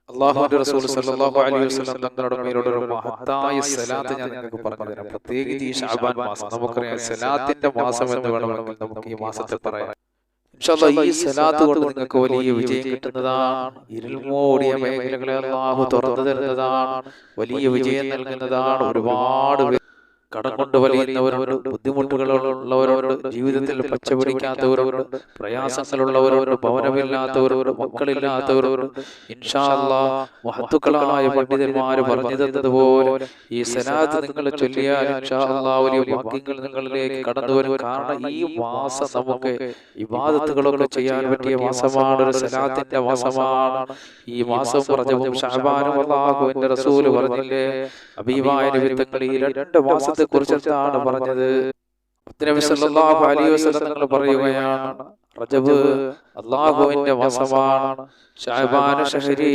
അല്ലാഹുവിന്റെ റസൂൽ സല്ലല്ലാഹു അലൈഹി വസല്ലം തങ്ങളുടെ മേലുള്ള ഒരു മഹത്തായ സലാത്ത് ഞാൻ നിങ്ങൾക്ക് പറഞ്ഞു തരാം. പ്രത്യേകിച്ച് ഈ ശഅബാൻ മാസം, നമുക്കറിയാം സലാത്തിന്റെ മാസം എന്ന് വേണമെങ്കിൽ നമുക്ക് ഈ മാസത്തെ പറയാം. ഇൻഷാ അല്ലാഹ് ഈ സലാത്ത് കൊണ്ട് നിങ്ങൾക്ക് വലിയ വിജയം കിട്ടുന്നതാണ്. ഇരുൾ മൂടിയ മേഖലകളെ അല്ലാഹു തുറന്നു തരുന്നതാണ്. വലിയ വിജയം നൽകുന്നതാണ്. ഒരുപാട് കടം കൊണ്ട് വലിയുന്നവരുണ്ട്, ബുദ്ധിമുട്ടുകളുള്ളവരുണ്ട്, ജീവിതത്തിൽ പച്ച പിടിക്കാത്തവരുണ്ട്, പ്രയാസങ്ങളുള്ളവരുണ്ട്, ഭവനമില്ലാത്തവരുണ്ട്, മക്കളില്ലാത്തവരുണ്ട്. ഇൻഷാ അല്ലാഹ് മഹത്തുക്കളായ പണ്ഡിതന്മാർ പറഞ്ഞു തന്നതുപോലെ ഈ സലാത്ത് നിങ്ങൾ ചൊല്ലിയാൽ ഇൻഷാ അല്ലാഹ് വലിയ ഭാഗ്യങ്ങൾ നിങ്ങളിലേക്ക് കടന്നു വരും. കാരണം ഈ മാസം നമുക്ക് ഇബാദത്തുകളൊക്കെ ചെയ്യാൻ പറ്റിയ മാസമാണ്, ഒരു സലാത്തിന്റെ മാസമാണ്. ഈ മാസം റജബും ശഅബാനും അല്ലാഹുവിന്റെ റസൂൽ പറഞ്ഞില്ലേ, ഹബീബായ നബി തങ്ങൾ ഈ രണ്ട് മാസത്തെ കുറിച്ചാണ് പറഞ്ഞത്. നബി സല്ലല്ലാഹു അലൈഹി വസല്ലം തങ്ങൾ പറയുകയാണ്, റജബ് അല്ലാഹുവിന്റെ മാസമാണ്, ശഅബാൻ ശഹരി,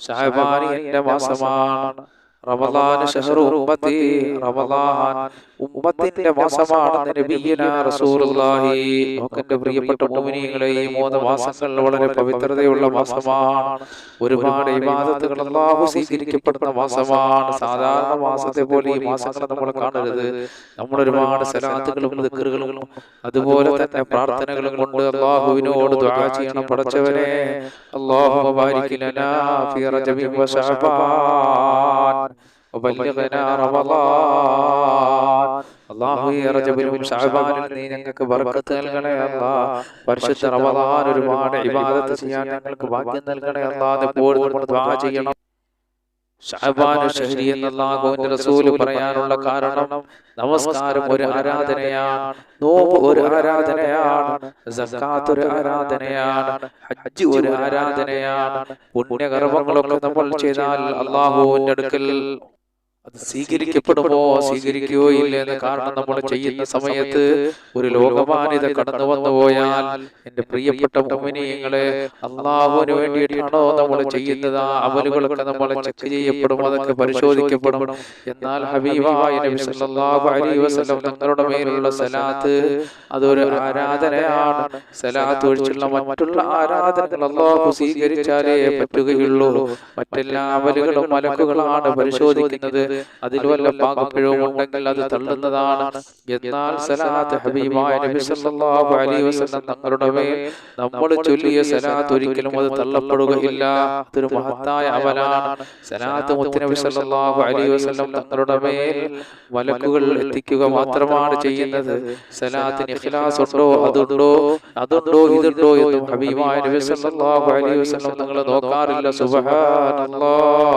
ശഅബാൻ എന്റെ മാസമാണ്, റമളാൻ ശഹറു ഉമ്മത്തി, റമളാൻ ഉമ്മത്തിന്റെ മാസമാണെന്ന് നബിയുനാ റസൂലുള്ളാഹി. നമ്മുടെ പ്രിയപ്പെട്ട മുഅ്മിനീങ്ങളെ, ഈ 3 മാസങ്ങൾ വളരെ പവിത്രതയുള്ള മാസമാണ്. ഒരുപാട് ഇബാദത്തുകൾ അല്ലാഹു സ്വീകരിക്കപ്പെടുന്ന മാസമാണ്. സാധാരണ മാസത്തെ പോലെ ഈ മാസങ്ങൾ നമ്മൾ കാണരുത്. നമ്മൾ ഒരുപാട് സലാത്തുകളും ദിക്റുകളും അതുപോലെ തന്നെ പ്രാർത്ഥനകളും കൊണ്ട് അല്ലാഹുവിനോട് ദുആ ചെയ്യണം. പടച്ചവനെ, അല്ലാഹുമ്മ ബാരിക് ലനാ ഫീ റജബി വ ശഅബാൻ വബല്ലിഗ്നാ റമളാൻ. അല്ലാഹുവേ, റജബിലും ശഅബാനിലും നീ ഞങ്ങൾക്ക് ബർക്കത്ത് നൽകണേ അല്ലാഹ്. പരിശുദ്ധ റമളാൻ ഒരുപാട് ഇബാദത്ത് ചെയ്യാൻ ഞങ്ങൾക്ക് ഭാഗ്യം നൽകണേ അല്ലാഹ്. എപ്പോഴും നമ്മൾ ദുആ ചെയ്യണം. ശഅബാൻ ശഹരി എന്നല്ലാഹുവിന്റെ റസൂൽ പറയാനുള്ള കാരണം, നമസ്കാരം ഒരു ആരാധനയാണ്, നോമ്പ് ഒരു ആരാധനയാണ്, സക്കാത്ത് ഒരു ആരാധനയാണ്, ഹജ്ജ് ഒരു ആരാധനയാണ്. പുണ്യകർമ്മങ്ങളൊക്കെ നമ്മൾ ചെയ്താൽ അല്ലാഹുവിന്റെ അടുക്കൽ അത് സ്വീകരിക്കപ്പെടുമോ സ്വീകരിക്കുകയോ ഇല്ലെന്ന്. കാരണം നമ്മൾ ചെയ്യുന്ന സമയത്ത് ഒരു ലോകമാന്യത കടന്നു വന്നു പോയാൽ, എന്റെ പ്രിയപ്പെട്ട മുഅ്മിനീങ്ങളെ, അല്ലാഹുവിന് വേണ്ടിയിട്ടാണോ നമ്മൾ ചെയ്യുന്നത്? ആ അമലുകളൊക്കെ നമ്മൾ ചെക്ക് ചെയ്യപ്പെടും, അതൊക്കെ പരിശോധിക്കപ്പെടും. എന്നാൽ ഹബീബായ നബി സല്ലല്ലാഹു അലൈഹി വസല്ലം തങ്ങളുടെ മേലുള്ള സലാത്ത് അതൊരു ആരാധനയാണ്. സലാത്ത് ഒഴിച്ചുള്ള മറ്റുള്ള ആരാധനകൾ അല്ലാഹു സ്വീകരിച്ചാലേ പറ്റുകയുള്ളൂ. മറ്റെല്ലാ അമലുകളും മലക്കുകളാണ് പരിശോധിക്കുന്നത്. അതിൽ വല്ല പാകപ്പിഴവും ഉണ്ടെങ്കിൽ അത് തള്ളുന്നതാണ്. എന്നാൽ സലാത്ത് ഹബീബായ നബി സല്ലല്ലാഹു അലൈഹി വസല്ലം തങ്ങളുടെ മേൽ നമ്മൾ ചൊല്ലിയ സലാത്ത് ഒരിക്കലും അത് തള്ളപ്പെടുകയില്ല. അതൊരു മഹത്തായ അമലാണ്. സലാത്ത് മുത്തുനബി സല്ലല്ലാഹു അലൈഹി വസല്ലം തങ്ങളുടെ മേൽ മലക്കുകൾ എത്തിക്കുക മാത്രമാണ് ചെയ്യുന്നത്. സലാത്തിന് ഇഖ്ലാസ് ഉണ്ടോ, അതുണ്ടോ ഇതുണ്ടോ എന്നും ഹബീബായ നബി സല്ലല്ലാഹു അലൈഹി വസല്ലം തങ്ങൾ നോക്കാറില്ല. സുബ്ഹാനല്ലാഹ്.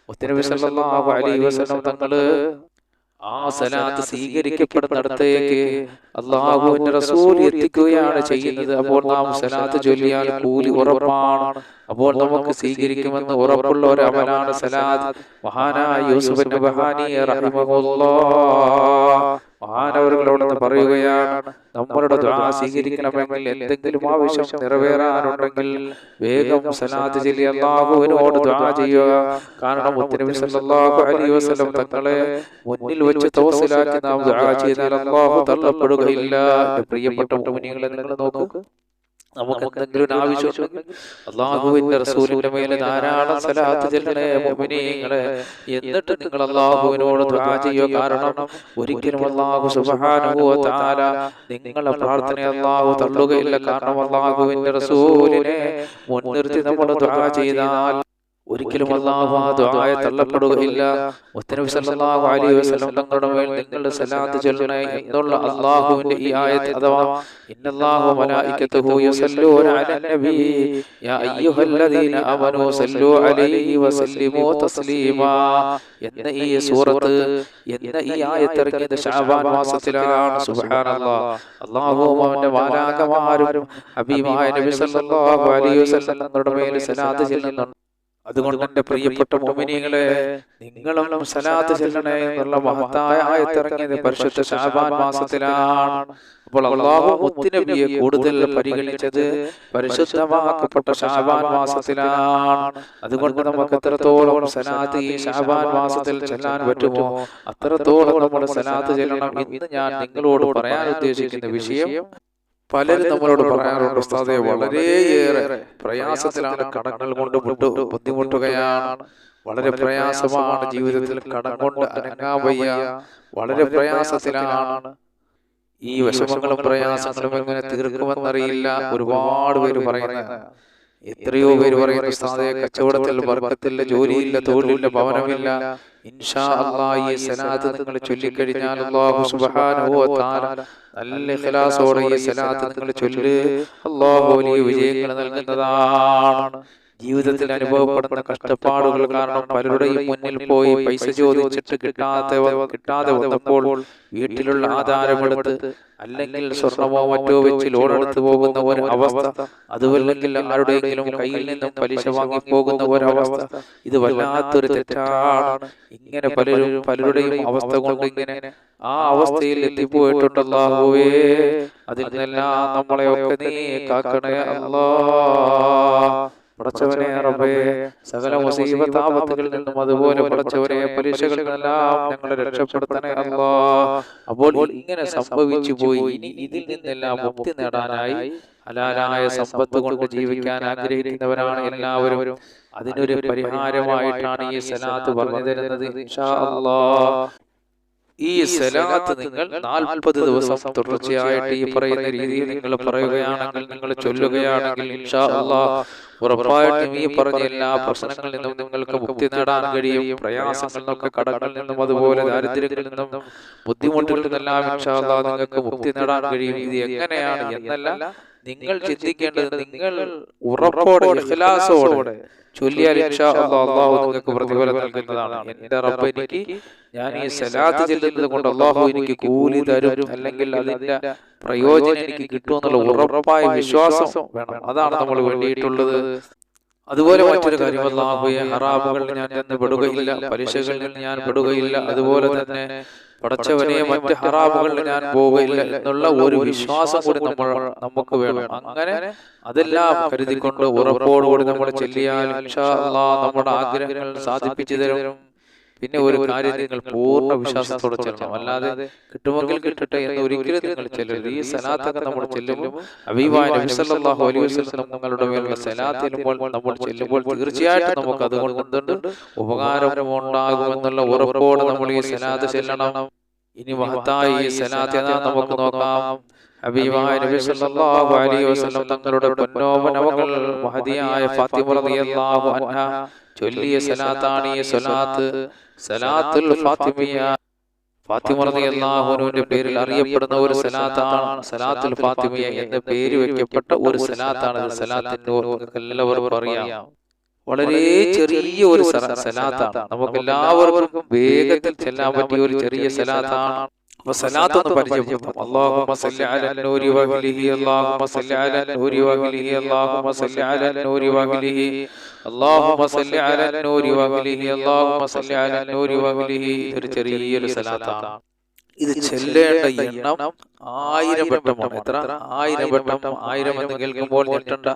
മുത്തുനബി സല്ലല്ലാഹു അലൈഹി വസല്ലം തങ്ങള് ആ സലാത്ത് സ്വീകരിക്കപ്പെടുന്നിടത്തേക്ക് അല്ലാഹുവിന്റെ റസൂൽ എത്തിക്കുകയാണ് ചെയ്യുന്നത്. അപ്പോൾ നാം സലാത്ത് ചൊല്ലിയാൽ കൂലി ഉറപ്പാണ്. അപ്പോൾ നമുക്ക് സ്വീകരിക്കുമെന്ന് ഉറപ്പുള്ള ഒരു അമലാണ് സലാത്ത്. മഹാനായ യൂസുഫ് നബഹാനി റഹിമഹുല്ലാഹ് മഹാനവറുകളോട് പറയുകയാണ്, നമ്മളുടെ ദുആ സ്വീകരിക്കണമെങ്കിൽ, എന്തെങ്കിലും ആവശ്യം നിറവേറാനുണ്ടെങ്കിൽ വേഗം സലാത്ത് ചൊല്ലി അല്ലാഹുവിനോട് ദുആ ചെയ്യുക. കാരണം മുത്തുനബി സല്ലല്ലാഹു അലൈഹി വസല്ലം തങ്ങളെ മുന്നിൽ വെച്ച് തവസ്സുലാക്കി നാം ദുആ ചെയ്താൽ അല്ലാഹു തള്ളപ്പെടുകയില്ല. പ്രിയപ്പെട്ട മുഅ്മിനീങ്ങളെ, നിങ്ങൾ നോക്കൂ, നമുക്ക് എന്തെങ്കിലും ആവശ്യമുണ്ടെങ്കിൽ അല്ലാഹുവിന്റെ റസൂലിന്റെ മേലെ ധാരാളം സലാത്ത് ചൊല്ലണേ മുഅ്മിനീങ്ങളെ. എന്നിട്ട് നിങ്ങൾ അല്ലാഹുവിനോട് ദുആ ചെയ്യുക. കാരണം ഒരിക്കലും അല്ലാഹു സുബ്ഹാനഹു വ തആല നിങ്ങളുടെ പ്രാർത്ഥന അല്ലാഹു തള്ളുകയില്ല. കാരണം അല്ലാഹുവിന്റെ റസൂലിനെ മുൻനിർത്തി നമ്മൾ ദുആ ചെയ്താൽ ഒരിക്കലും അല്ലാഹു ആ ദുആയെ തള്ളപ്പെടുകയില്ല. മുത്തുനബി സല്ലല്ലാഹു അലൈഹി വസല്ലം തങ്ങളുടെ മേൽ നിങ്ങൾ സലാത്ത് ചൊല്ലണേ എന്നുള്ള അല്ലാഹുവിന്റെ ഈ ആയത്ത്, അഥവാ ഇന്നല്ലാഹു മലായികതുഹു യസല്ലൂന അലൻ നബി യാ അയ്യുഹല്ലദീന ആമനൂ സല്ലൂ അലൈഹി വസല്ലിമൂ തസ്ലീമാ എന്ന ഈ സൂറത്ത്, എന്ന ഈ ആയത്ത് ഇറങ്ങിയത് ശഅബാൻ മാസത്തിലാണ്. സുബ്ഹാനല്ലാഹ്. അല്ലാഹുവും അവന്റെ മാലാഖമാരും ഹബീബായ നബി സല്ലല്ലാഹു അലൈഹി വസല്ലം തങ്ങളുടെ മേൽ സലാത്ത് ചൊല്ലുന്നുണ്ട്. അതുകൊണ്ട് എന്റെ പ്രിയപ്പെട്ട മുഅ്മിനീങ്ങളെ, നിങ്ങളും സലാത്ത് ചൊല്ലണേ എന്നുള്ള മഹത്തായ ആയത്ത് ഇറങ്ങിയത് പരിശുദ്ധ ശഅബാൻ മാസത്തിലാണ്. അപ്പോൾ അല്ലാഹു മുത്തുനബിയെ കൂടുതൽ പരിഗണിച്ചത് പരിശുദ്ധമാക്കപ്പെട്ട ശഅബാൻ മാസത്തിലാണ്. അതുകൊണ്ട് നമുക്ക് എത്രത്തോളം സലാത്ത് ഈ ശഅബാൻ മാസത്തിൽ ചൊല്ലാൻ പറ്റുമോ അത്രത്തോളം നമ്മൾ സലാത്ത് ചൊല്ലണം. ഇന്ന് ഞാൻ നിങ്ങളോട് പറയാൻ ഉദ്ദേശിക്കുന്ന വിഷയം പലരും നമ്മളോട് പറയാറുണ്ട്, ഉസ്താദേ വളരെയേറെ പ്രയാസത്തിലാണ്, കടങ്ങൾ കൊണ്ട് ബുദ്ധിമുട്ടുകയാണ്, വളരെ പ്രയാസമാണ് ജീവിതത്തിൽ, കടം കൊണ്ട് അനങ്ങാൻ വയ്യ, വളരെ പ്രയാസത്തിലാണ്. ഈ വിഷമങ്ങളും പ്രയാസങ്ങളും എങ്ങനെ തീർക്കുമെന്നറിയില്ല. ഒരുപാട് പേര് പറയുന്നത്, എത്രയോ പേര് പറയുന്നു, ഉസ്താദേ കച്ചവടത്തിൽ ബർക്കത്തില്ല, ജോലിയില്ല, തൊഴിലില്ല, ഭവനമില്ല. ഇൻഷാ അല്ലാഹ് ഈ സലാത്ത് നിങ്ങൾ ചൊല്ലിക്കഴിഞ്ഞാൽ അല്ലാഹു സുബ്ഹാനഹു വ തആല നല്ല ഇഖ്ലാസോടെ ഈ സലാത്ത് നിങ്ങൾ ചൊല്ല്, അല്ലാഹു വലിയ വിജയങ്ങൾ നൽകുന്നതാണ്. ജീവിതത്തിൽ അനുഭവപ്പെടുന്ന കഷ്ടപ്പാടുകൾ കാരണം പലരുടെയും മുന്നിൽ പോയി പൈസ ചോദിച്ചിട്ട് കിട്ടാതെ വന്നപ്പോൾ വീട്ടിലുള്ള ആധാരമെടുത്ത് അല്ലെങ്കിൽ സ്വർണമോ മറ്റോ വെച്ച് ലോണെടുത്ത് പോകുന്ന ഒരു അവസ്ഥ, അതുമല്ലെങ്കിൽ ആരുടെയെങ്കിലും കയ്യിൽ നിന്നും പലിശ വാങ്ങി പോകുന്ന ഒരവസ്ഥ, ഇത് വല്ലാത്തൊരു തെറ്റാണ്. ഇങ്ങനെ പലരുടെയും അവസ്ഥ കൊണ്ട് ഇങ്ങനെ ആ അവസ്ഥയിൽ എത്തിപ്പോയിട്ടുണ്ട്. അല്ലാഹുവേ അതിൽ നിന്നെല്ലാം നമ്മളെയൊക്കെ നീ കാക്കണേ അല്ലാഹ്. പടച്ചവനെ റബ്ബേ, സകല മുസീബത്ത് ആപത്തുകളിൽ നിന്നും, അതുപോലെ പടച്ചവനെ പരീക്ഷകളിൽ നിന്നെല്ലാം ഞങ്ങളെ രക്ഷപ്പെടുത്തണേ അല്ലാഹ്. അപ്പോൾ ഇങ്ങനെ സംഭവിച്ചു പോയി, ഇനി ഇതിൽ നിന്നെല്ലാം മുക്തി നേടാനായി ഹലാലായ സമ്പത്ത് കൊണ്ട് ജീവിക്കാൻ ആഗ്രഹിക്കുന്നവരാണ് എല്ലാവരും. അതിനൊരു പരിഹാരമായിട്ടാണ് ഈ സലാത്ത് പറഞ്ഞു തരുന്നത്. ഇൻഷാ അല്ലാഹ് ഈ സലാത്ത് നിങ്ങൾ 40 ദിവസം തുടർച്ചയായിട്ട് ഈ പറയുന്ന രീതിയിൽ നിങ്ങൾ പറയുകയാണെങ്കിൽ, നിങ്ങൾ ചൊല്ലുകയാണെങ്കിൽ ഇൻഷാ അല്ലാഹ് ഉറപ്പായിട്ടും ഈ പറഞ്ഞ എല്ലാ പ്രശ്നങ്ങളിൽ നിന്നും നിങ്ങൾക്ക് മുക്തി നേടാൻ കഴിയും. പ്രയാസങ്ങളിൽ നിന്നൊക്കെ, കടങ്ങളിൽ നിന്നും, അതുപോലെ ദാരിദ്ര്യങ്ങളിൽ നിന്നും, ബുദ്ധിമുട്ടുകളിൽ നിന്നെല്ലാം ഇൻഷാ അല്ലാഹ് നിങ്ങൾക്ക് മുക്തി നേടാൻ കഴിയും. ഇത് എങ്ങനെയാണ് എന്നല്ല നിങ്ങൾ ചിന്തിക്കേണ്ടത്, നിങ്ങൾ ഉറപ്പോടെ ഇഖ്ലാസോടെ ചൊല്ലിയാൽ ഇൻഷാ അല്ലാഹ് അല്ലാഹു നിങ്ങൾക്ക് പ്രതിഫലം നൽകുന്നതാണ്. എന്റെ റബ്ബ് എനിക്ക്, ഞാൻ ഈ സലാത്ത് ചൊല്ലുന്നത് കൊണ്ട് അല്ലാഹു എനിക്ക് കൂലി തരും, അല്ലെങ്കിൽ അതിന്റെ പ്രയോജനം എനിക്ക് കിട്ടുമെന്നുള്ള ഉറപ്പായ വിശ്വാസം വേണം. അതാണ് നമ്മൾ വേണ്ടിയിട്ടുള്ളത്. അതുപോലെ മറ്റൊരു കാര്യം, അല്ലാഹുവേ ഹറാമുകളിൽ ഞാൻ ചെന്ന് പെടുകയില്ല, പലിശകളിൽ ഞാൻ പെടുകയില്ല, അതുപോലെ തന്നെ പടച്ചവനെ മറ്റ് ഹറാമുകളിൽ ഞാൻ പോവുകയില്ല എന്നുള്ള ഒരു വിശ്വാസം കൂടി നമുക്ക് വേണം. അങ്ങനെ അതെല്ലാം കരുതിക്കൊണ്ട് ഉറപ്പോടുകൂടി നമ്മൾ ചൊല്ലിയാൽ ഇൻഷാ അല്ലാഹ് നമ്മുടെ ആഗ്രഹങ്ങൾ സാധിപ്പിച്ചു തരും. പിന്നെ ഒരു കാര്യം, നിങ്ങൾ പൂർണ്ണ വിശ്വാസത്തോടെ ചെല്ലണം. അല്ലാതെ കിട്ടുമെങ്കിൽ കിട്ടട്ടെ എന്ന് ഒരിക്കലും നിങ്ങൾ ചെല്ലരുത്. ഈ സലാത്തൊക്കെ നമ്മൾ ചെല്ലുമ്പോൾ ഹബീബായ നബി സല്ലല്ലാഹു അലൈഹി വസല്ലം നിങ്ങളുടെ മേലുള്ള സലാത്ത് നമ്മൾ ചെല്ലുമ്പോൾ തീർച്ചയായിട്ടും നമുക്ക് അതുകൊണ്ട് ഉപകാരം ഉണ്ടാകുമെന്നുള്ള ഉറപ്പോടെ നമ്മൾ ഈ സലാത്ത് ചെല്ലണം. ഇനി മഹത്തായ ഈ സലാത്ത് ഏതാ നമുക്ക് നോക്കാം. ഹബീബായ നബി സല്ലല്ലാഹു അലൈഹി വസല്ലം തങ്ങളുടെ പൊന്നോമന മകൾ മഹദിയായ ഫാത്തിമ റളിയല്ലാഹു അൻഹ ചൊല്ലിയ സലാത്താണ് ഈ സലാത്ത്, സലാത്തുൽ ഫാത്തിമിയ. ഫാത്തിമ റളിയല്ലാഹു അൻഹയുടെ പേരിൽ അറിയപ്പെടുന്ന ഒരു സലാത്താണ് സലാത്തുൽ ഫാത്തിമിയ എന്ന പേര് വെക്കപ്പെട്ട ഒരു സലാത്താണ്. സലാത്തിന്റെ എല്ലാവർക്കും അറിയാം, വളരെ ചെറിയ ഒരു സലാത്താണ്, നമുക്ക് എല്ലാവർക്കും വേഗത്തിൽ ചെല്ലാൻ പറ്റിയ ഒരു ചെറിയ സലാത്താണ്. സലാത്ത് ഒന്ന് പരിചയപ്പെടുത്താം. അല്ലാഹുമ്മ സല്ലി അലാ നൂരി വഅഹ്ലിഹി, അല്ലാഹുമ്മ സല്ലി അലാ നൂരി വഅഹ്ലിഹി, അല്ലാഹുമ്മ സല്ലി അലാ നൂരി വഅഹ്ലിഹി, അല്ലാഹുമ്മ സല്ലി അലാ നൂരി വഅഹ്ലിഹി, അല്ലാഹുമ്മ സല്ലി അലാ നൂരി വഅഹ്ലിഹി. ഇതൊരു ചെറിയൊരു സലാത്താണ്. ഇത് ചെല്ലേണ്ട എണ്ണം 1000 വട്ടമാണ്. എത്ര? 1000 വട്ടം. 1000 എന്ന് കേൾക്കുമ്പോൾ ഞെട്ടണ്ട,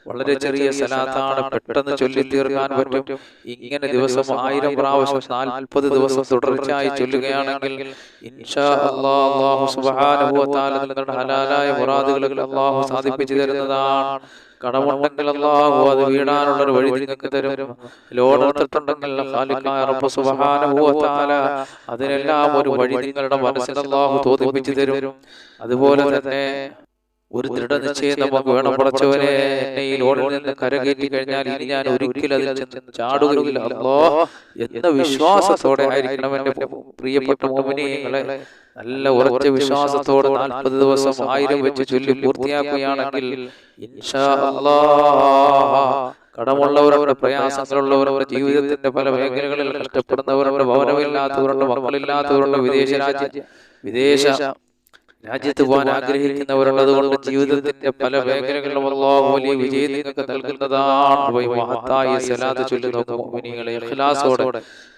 വളരെ ചെറിയ സലാത്താണ്, പെട്ടെന്ന് ചൊല്ലി തീർക്കാൻ പറ്റും. ഇങ്ങനെ ദിവസം 1000 പ്രാവശ്യം 40 ദിവസം തുടർച്ചയായി ചൊല്ലുകയാണെങ്കിൽ ഇൻഷാ അല്ലാഹ് അല്ലാഹു സുബ്ഹാനഹു വ തആല നിങ്ങളുടെ ഹലാലായ മുറാദുകൾ അല്ലാഹു സാധിപ്പിച്ചു തരുന്നതാണ്. കടമുണ്ടെങ്കിൽ അല്ലാഹു അത് വീടാനുള്ള ഒരു വഴി നിങ്ങൾക്ക് തരും. ലോൺ എടുത്തിട്ടുണ്ടെങ്കിൽ ഖാലിഖായ റബ്ബ് സുബ്ഹാനഹു വ തആല അതിനെല്ലാം ഒരു വഴി നിങ്ങളുടെ മനസ്സിൽ അല്ലാഹു തോന്നിപ്പിച്ചു തരും. അതുപോലെ തന്നെ ഒരു ദൃഢനിശ്ചയം നമുക്ക് വേണം. പടച്ചവനെ, എന്നെ ഈ ലോണിൽ നിന്ന് കരകയറ്റി കഴിഞ്ഞാൽ ഇനി ഞാൻ ഒരിക്കലും അതിൽ ചെന്ന് ചാടുകയില്ല അല്ലാഹ് എന്ന വിശ്വാസത്തോടെ ആയിരിക്കണം എന്റെ പ്രിയപ്പെട്ട മുഅ്മിനീങ്ങളെ. നല്ല ഉറച്ച വിശ്വാസത്തോടെ 40 ദിവസം 1000 വെച്ച് ചൊല്ലി പൂർത്തിയാക്കുകയാണെങ്കിൽ ഇൻഷാ അല്ലാഹ് കടമുള്ളവരവരുടെ, പ്രയാസങ്ങളുള്ളവരവരുടെ, ജീവിതത്തിന്റെ പല മേഖലകളിൽ കഷ്ടപ്പെടുന്നവരുടെ, ഭവനമില്ലാത്തവരുടെ, മക്കളില്ലാത്തവരുടെ, വിദേശ രാജ്യത്ത് പോകാൻ ആഗ്രഹിക്കുന്നവരുള്ളത് കൊണ്ട് ജീവിതത്തിന്റെ പല മേഖലകളിലും അല്ലാഹു വലിയ വിജയം നിങ്ങൾക്ക് നൽകുന്നതാണ്. മഹത്തായ സലാത്ത് ചൊല്ലുന്ന മുഅ്മിനീങ്ങളെ, ഇഖ്ലാസോടെ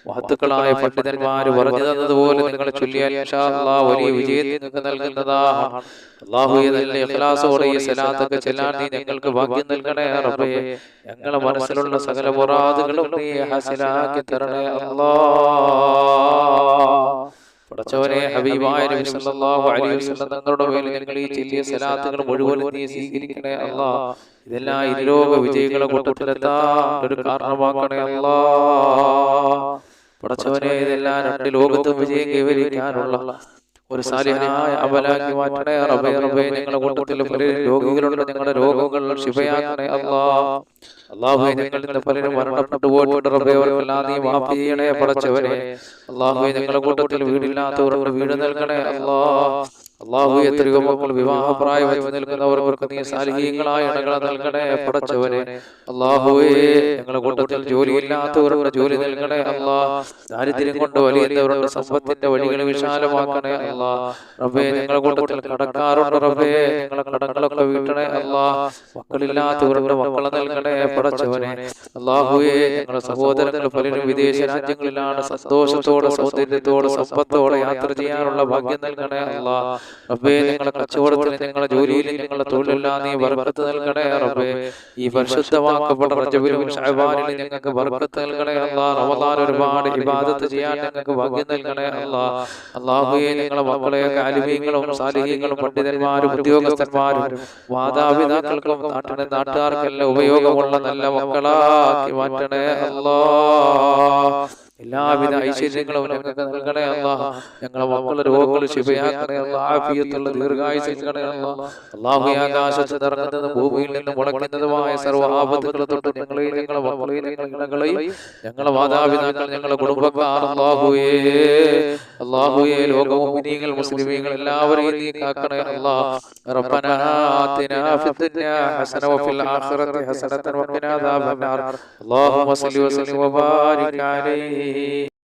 മഹത്തുക്കളായ പണ്ഡിതന്മാര് പറഞ്ഞു തന്നതുപോലെ നിങ്ങൾ ചൊല്ലിയാൽ ഇൻഷാ അല്ലാഹ് വലിയ വിജയം നിങ്ങൾക്ക് നൽകുന്നതാണ്. അല്ലാഹുവേ, നല്ല ഇഖ്ലാസോടെ ഈ സലാത്തൊക്കെ ചെല്ലാൻ നീ ഞങ്ങൾക്ക് ഭാഗ്യം നൽകണേ റബ്ബേ. ഞങ്ങളുടെ മനസ്സിലുള്ള സകല മുറാദുകളും നീ ഹാസിലാക്കി തരണേ അല്ലാഹ്. പടച്ചവനെ ഹബീബായ നബി സല്ലല്ലാഹു അലൈഹി വസല്ലം തങ്ങളുടെ മേൽ ഞങ്ങൾ ഈ ചൊല്ലിയ സ്വലാത്തുകൾ മുഴുവൻ നീ സ്വീകരിക്കണേ അല്ലാഹ്. ഇതെല്ലാം ഇരുലോക വിജയികളെ കൂട്ടത്തിലെത്താൻ ഒരു കാരണമാക്കണേ അല്ലാഹ്. പടച്ചവനെ ഇതെല്ലാം രണ്ട് ലോകത്തും വിജയം കൈവരിക്കാനുള്ള ഒരു സാലിഹായ അമലാക്കി മാറ്റണേ റബ്ബേ. റബ്ബേ ഞങ്ങളുടെ കൂട്ടത്തിൽ പലരും രോഗികളുണ്ട്, ഞങ്ങളുടെ രോഗങ്ങൾ ശിഫയാക്കണേ അല്ലാഹ്. അല്ലാഹുവേ ഞങ്ങളിൽ നിന്ന് പലരും മരണപ്പെട്ടു പോയിട്ടുണ്ട് റബ്ബേ, അവർക്കെല്ലാം നീ മാഫ് ചെയ്യണേ പടച്ചവനെ. അല്ലാഹുവേ ഞങ്ങളുടെ കൂട്ടത്തിൽ വീടില്ലാത്തവർക്ക് വീട് നൽകണേ അല്ലാഹ്. അല്ലാഹുവേ എത്രയോ മക്കൾ വിവാഹപ്രായം വെച്ച് നിൽക്കുന്നവർക്ക് നീ സാലിഹീങ്ങളായ ഇണകളെ നൽകണേ പടച്ചവനെ. അല്ലാഹുവേ ഞങ്ങളുടെ കൂട്ടത്തിൽ ജോലിയില്ലാത്തവരുടെ ജോലി നൽകണേ അല്ലാഹ്. ദാരിദ്ര്യം കൊണ്ട് വലിയവരുടെ സമ്പത്തിന്റെ വഴികൾ വിശാലമാക്കണേ അല്ലാഹ്. റബ്ബേ ഞങ്ങളുടെ കൂട്ടത്തിൽ കടക്കാറുണ്ട് റബ്ബേ, ഞങ്ങളുടെ കടങ്ങളൊക്കെ വീട്ടണേ അല്ലാഹ്. മക്കളില്ലാത്തവരുടെ മക്കളെ നൽകണേ പടച്ചവനെ. അല്ലാഹുവേ ഞങ്ങളുടെ സഹോദരങ്ങൾ പലരും വിദേശ രാജ്യങ്ങളിലാണ്, സന്തോഷത്തോടെ സൗന്ദര്യത്തോടെ സമ്പത്തോടെ യാത്ര ചെയ്യാനുള്ള ഭാഗ്യം നൽകണേ അല്ലാഹ്. റബ്ബേ ഞങ്ങളുടെ കച്ചവടത്തിൽ ഞങ്ങളുടെ ജോലിയിൽ ഞങ്ങളുടെ തൊഴിലെല്ലാം നീ ബർക്കത്ത് നൽകണേ റബ്ബേ. ഈ പരിശുദ്ധമാക്കപ്പെട്ട റജബിലും ശഅബാനിലും ഞങ്ങൾക്ക് ബർക്കത്ത് നൽകണേ അല്ലാഹ്. റമദാൻ ഒരുപാട് ഇബാദത്ത് ചെയ്യാൻ ഞങ്ങൾക്ക് ഭാഗ്യം നൽകണേ അല്ലാഹ്. അല്ലാഹുവേ ഞങ്ങളുടെ മക്കളെയൊക്കെ അലിമീങ്ങളും സാലിഹീങ്ങളും പണ്ഡിതന്മാരും ഉദ്യോഗസ്ഥന്മാരും മാതാപിതാക്കൾക്കും നാട്ടുകാർക്കെല്ലാം ഉപയോഗമുള്ള നല്ല മക്കളാക്കി മാറ്റണേ അല്ലാഹ്. എല്ലാവിധ ഐശ്വര്യങ്ങളും ഞങ്ങൾക്ക് നൽകണേ അല്ലാഹ്. ഞങ്ങളുടെ മക്കളുടെ രോഗങ്ങൾ ശിഫയാക്കണേ അല്ലാഹ്. ആഫിയത്തുള്ള ദീർഘായുസ്സ് നൽകണേ അല്ലാഹ്. അല്ലാഹു ആകാശത്ത് ഇറങ്ങുന്നതും ഭൂമിയിൽ നിന്ന് മുളയ്ക്കുന്നതുമായ സർവ്വ ആപത്തുകളെ തൊട്ട് ഞങ്ങളെയും ഞങ്ങളുടെ മക്കളെയും ഞങ്ങളുടെ ഇണകളെയും ഞങ്ങളുടെ മാതാപിതാക്കൾ ഞങ്ങളുടെ കുടുംബക്കാർ അല്ലാഹുവേ ലോക മുഅ്മിനീങ്ങൾ മുസ്ലിമീങ്ങൾ എല്ലാവരെയും നീ കാക്കണേ അല്ലാഹ്. റബ്ബനാ ആതിനാ ഫിദ്ദുനിയാ ഹസന വഫിൽ ആഖിറതി ഹസനതൻ വഖിനാ അദാബന്നാർ. അല്ലാഹുമ്മ സ്വല്ലി വസല്ലിം വബാരിക് അലൈഹി.